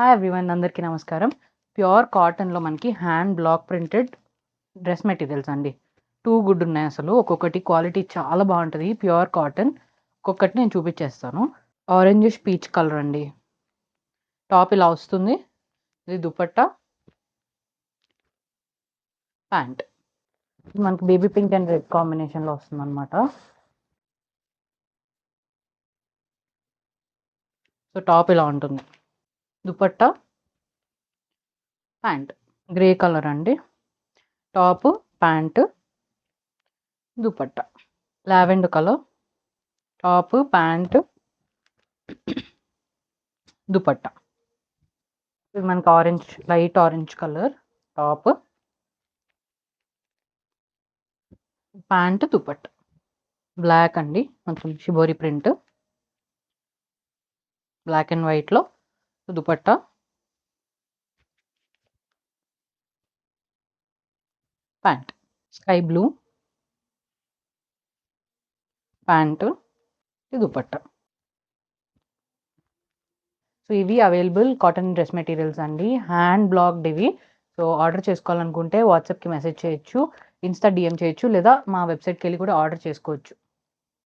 Hi everyone, అందరికీ నమస్కారం. Pure కాటన్లో మనకి hand block printed dress materials అండి. టూ గుడ్ ఉన్నాయి. అసలు ఒక్కొక్కటి క్వాలిటీ చాలా బాగుంటుంది. ప్యూర్ కాటన్ ఒక్కొక్కటి నేను చూపించేస్తాను. ఆరెంజిష్ పీచ్ కలర్ అండి. టాప్ ఇలా వస్తుంది. ఇది దుపట్టా, ప్యాంట్. మనకి బేబీ పింక్ అండ్ రెడ్ కాంబినేషన్లో వస్తుంది అనమాట. సో టాప్ ఇలా ఉంటుంది. దుపట్టా, ప్యాంట్ గ్రే కలర్ అండి. Top, pant, dupatta lavender colour. Top, pant, dupatta. ఇది మనకి orange, light orange colour. Top, pant, dupatta black అండి. కొంచెం షిబోరి ప్రింట్, బ్లాక్ అండ్ వైట్లో. Dupatta, pant sky blue, pant, dupatta. So ఇవి అవైలబుల్ కాటన్ డ్రెస్ మెటీరియల్స్ అండి, హ్యాండ్ బ్లాక్డ్ ఇవి. So order చేసుకోవాలనుకుంటే వాట్సాప్కి మెసేజ్ చేయొచ్చు, ఇన్స్టా డిఎం చేయొచ్చు, లేదా మా వెబ్సైట్కి వెళ్ళి కూడా ఆర్డర్ చేసుకోవచ్చు.